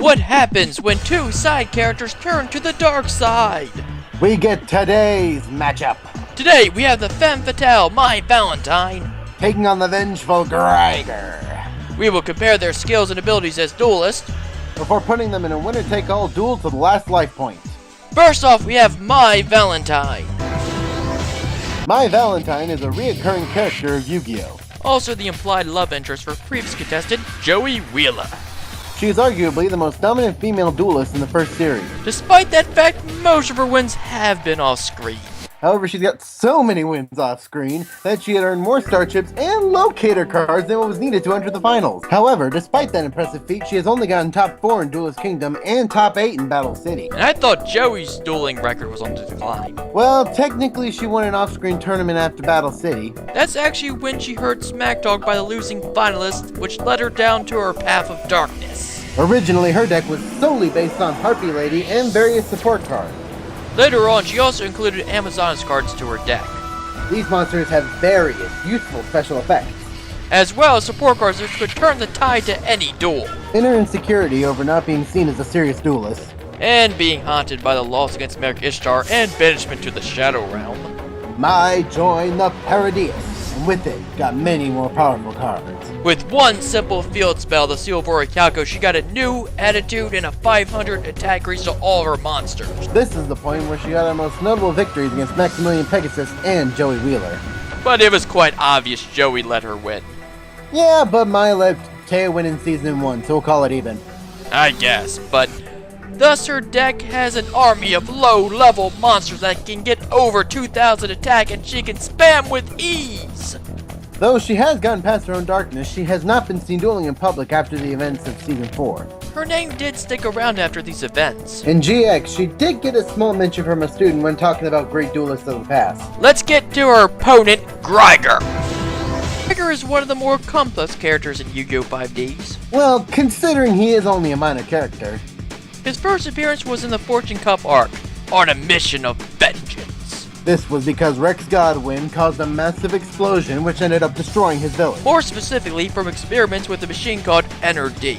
What happens when two side characters turn to the dark side? We get today's matchup. Today we have the femme fatale Mai Valentine Taking on the vengeful Grieger. We will compare their skills and abilities as duelists. Before putting them in a winner-take-all duel to the last life point. First off, we have Mai Valentine. Mai Valentine is a reoccurring character of Yu-Gi-Oh! Also the implied love interest for previous contestant Joey Wheeler. She is arguably the most dominant female duelist in the first series. Despite that fact, most of her wins have been off-screen. However, she's got so many wins off-screen that she had earned more star chips and locator cards than what was needed to enter the finals. However, despite that impressive feat, she has only gotten top 4 in Duelist Kingdom and top 8 in Battle City. And I thought Joey's dueling record was on the decline. Well, technically she won an off-screen tournament after Battle City. That's actually when she hurt Smackdog by the losing finalist, which led her down to her path of darkness. Originally, her deck was solely based on Harpy Lady and various support cards. Later on, she also included Amazon's cards to her deck, These monsters have various useful special effects. as well as support cards which could turn the tide to any duel, Inner insecurity over not being seen as a serious duelist. and being haunted by the loss against Merrick Ishtar and banishment to the Shadow Realm. Mai joined the Paradius, and with it, got many more powerful cards. With one simple field spell, the Silvori Calco, she got a new attitude and a 500 attack increase to all of her monsters. This is the point where she got her most notable victories against Maximilian Pegasus and Joey Wheeler. But it was quite obvious Joey let her win. Yeah, but Mai let Taya win in Season 1, so we'll call it even. I guess, but thus her deck has an army of low-level monsters that can get over 2,000 attack and she can spam with ease. Though she has gotten past her own darkness, she has not been seen dueling in public after the events of Season 4. Her name did stick around after these events. In GX, she did get a small mention from a student when talking about great duelists of the past. Let's get to her opponent, Grieger. Grieger is one of the more complex characters in Yu-Gi-Oh! 5Ds. Well, considering he is only a minor character. His first appearance was in the Fortune Cup arc, on a mission of vengeance. This was because Rex Godwin caused a massive explosion which ended up destroying his village. More specifically, from experiments with a machine called NRD.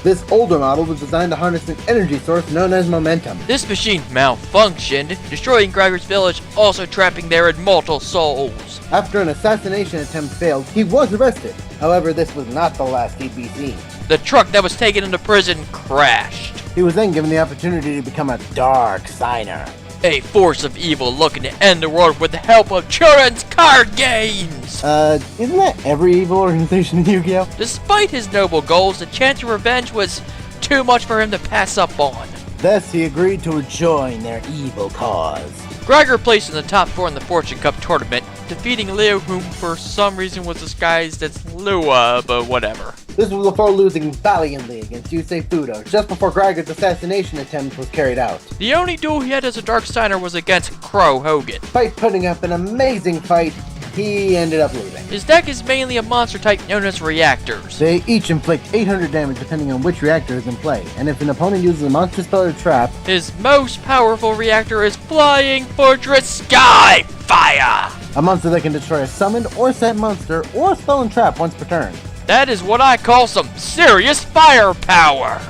This older model was designed to harness an energy source known as momentum. This machine malfunctioned, destroying Grieger's village, also trapping their immortal souls. After an assassination attempt failed, he was arrested. However, this was not the last he'd be seen. The truck that was taken into prison crashed. He was then given the opportunity to become a dark signer. A force of evil looking to end the world with the help of children's card games! Isn't that every evil organization in Yu-Gi-Oh? Despite his noble goals, the chance of revenge was too much for him to pass up on. Thus, he agreed to join their evil cause. Grieger placed in the top 4 in the Fortune Cup tournament, defeating Leo, whom for some reason was disguised as Lua, but whatever. This was before losing valiantly against Yusei Fudo, just before Grieger's assassination attempt was carried out. The only duel he had as a Dark Signer was against Crow Hogan. Despite putting up an amazing fight, he ended up losing. His deck is mainly a monster type known as reactors. They each inflict 800 damage depending on which reactor is in play, and if an opponent uses a monster spell or trap, His most powerful reactor is Flying Fortress Skyfire! a monster that can destroy a summoned or set monster or spell and trap once per turn. That is what I call some serious firepower!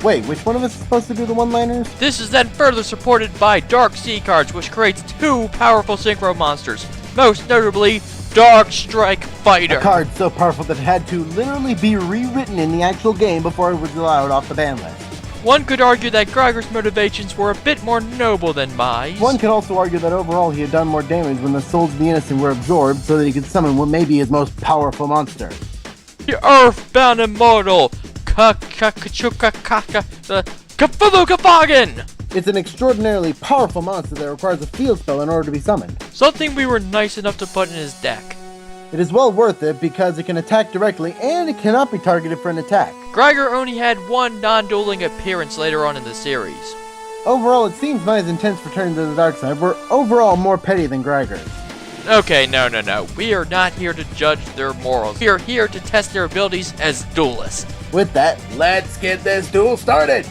Wait, which one of us is supposed to do the one-liners? This is then further supported by Dark Sea cards, which creates 2 powerful synchro monsters, most notably Dark Strike Fighter. A card so powerful that it had to literally be rewritten in the actual game before it was allowed off the ban list. One could argue that Grieger's motivations were a bit more noble than Mai's. One could also argue that overall he had done more damage when the souls of the innocent were absorbed so that he could summon what may be his most powerful monster. The Earthbound Immortal, Kafugafagan! It's an extraordinarily powerful monster that requires a field spell in order to be summoned. Something we were nice enough to put in his deck. It is well worth it because it can attack directly and it cannot be targeted for an attack. Grieger only had one non-dueling appearance later on in the series. Overall, it seems Mai's intents for turning to the dark side were overall more petty than Grieger's. Okay, no. We are not here to judge their morals. We are here to test their abilities as duelists. With that, let's get this duel started!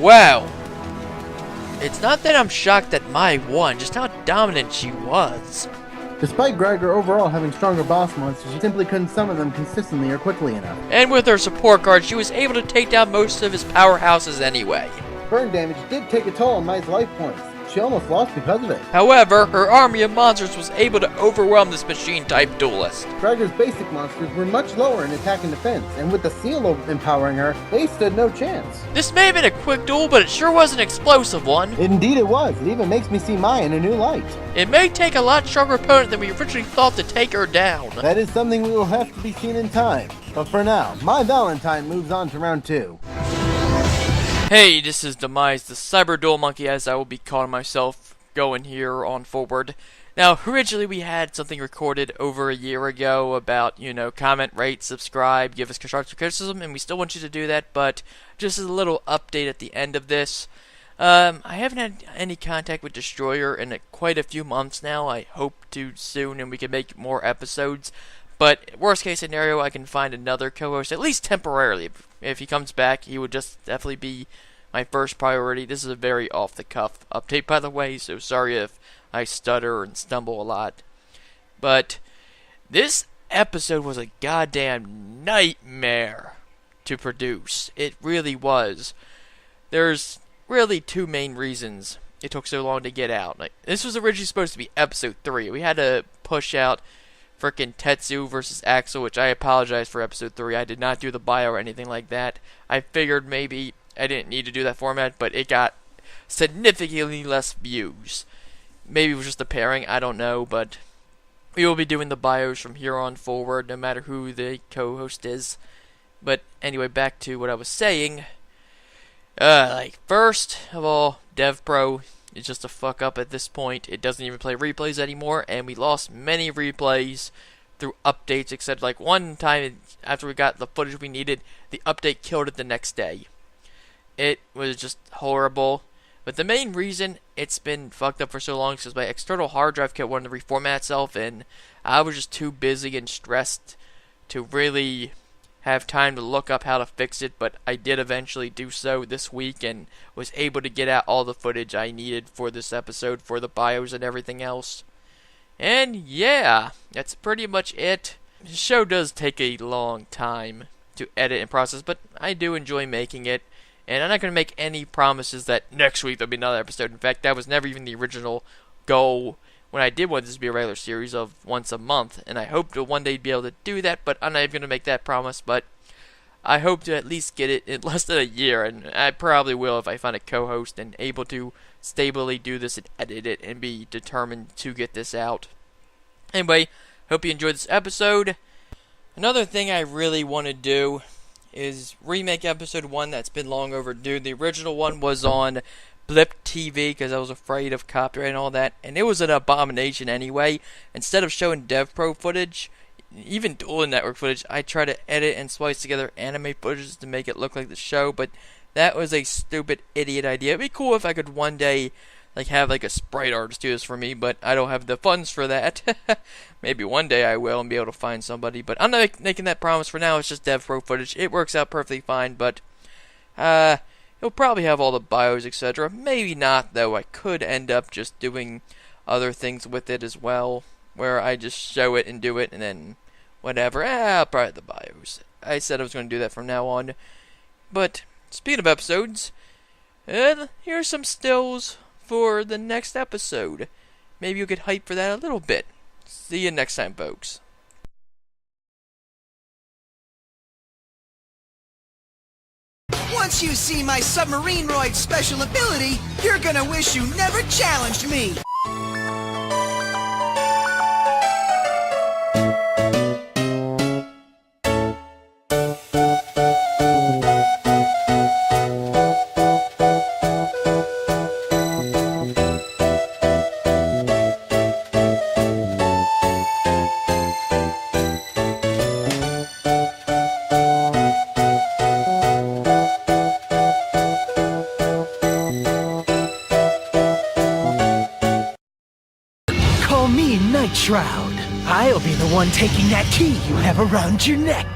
Wow. It's not that I'm shocked that Mai won, just how dominant she was. Despite Grieger overall having stronger boss monsters, she simply couldn't summon them consistently or quickly enough. And with her support card, she was able to take down most of his powerhouses anyway. Burn damage did take a toll on Mai's life points. She almost lost because of it. However, her army of monsters was able to overwhelm this machine-type duelist. Grieger's basic monsters were much lower in attack and defense, and with the seal empowering her, they stood no chance. This may have been a quick duel, but it sure was an explosive one. Indeed it was. It even makes me see Mai in a new light. It may take a lot stronger opponent than we originally thought to take her down. That is something we will have to be seen in time. But for now, Mai Valentine moves on to round 2. Hey, this is Demise, the Cyber Duel Monkey, as I will be calling myself going here on forward. Now, originally we had something recorded over a year ago about, comment, rate, subscribe, give us constructive criticism, and we still want you to do that, but just as a little update at the end of this, I haven't had any contact with Destroyer in quite a few months now. I hope to soon, and we can make more episodes. But worst case scenario, I can find another co-host, at least temporarily. If he comes back, he would just definitely be my first priority. This is a very off-the-cuff update, by the way, so sorry if I stutter and stumble a lot. But this episode was a goddamn nightmare to produce. It really was. There's really two main reasons it took so long to get out. This was originally supposed to be episode 3. We had to push out frickin' Tetsu versus Axel, which I apologize for episode 3. I did not do the bio or anything like that. I figured maybe I didn't need to do that format, but it got significantly less views. Maybe it was just the pairing, I don't know, but we will be doing the bios from here on forward, no matter who the co-host is. But anyway, back to what I was saying. First of all, DevPro is just a fuck up at this point. It doesn't even play replays anymore, and we lost many replays through updates, except like one time after we got the footage we needed, the update killed it the next day. It was just horrible. But the main reason it's been fucked up for so long is because my external hard drive kept wanting to reformat itself, and I was just too busy and stressed to really have time to look up how to fix it, but I did eventually do so this week and was able to get out all the footage I needed for this episode, for the bios and everything else. And yeah, that's pretty much it. The show does take a long time to edit and process, but I do enjoy making it, and I'm not going to make any promises that next week there'll be another episode. In fact, that was never even the original goal when I did want this to be a regular series of once a month, and I hope to one day be able to do that, but I'm not even going to make that promise, but I hope to at least get it in less than a year, and I probably will if I find a co-host and able to stably do this and edit it and be determined to get this out. Anyway, hope you enjoyed this episode. Another thing I really want to do is remake episode 1 that's been long overdue. The original one was on Blip TV because I was afraid of copyright and all that, and it was an abomination anyway. Instead of showing DevPro footage, even Dual Network footage, I try to edit and splice together anime footage to make it look like the show, but that was a stupid idiot idea. It'd be cool if I could one day have a sprite artist do this for me, but I don't have the funds for that. Maybe one day I will and be able to find somebody, but I'm not making that promise for now. It's just DevPro footage. It works out perfectly fine, but it'll probably have all the bios, etc. Maybe not, though. I could end up just doing other things with it as well, where I just show it and do it, and then whatever. I'll probably have the bios. I said I was going to do that from now on. But speaking of episodes, here's some stills for the next episode. Maybe you'll get hyped for that a little bit. See you next time, folks. Once you see my submarine roid special ability, you're gonna wish you never challenged me! Call me Night Shroud. I'll be the one taking that key you have around your neck.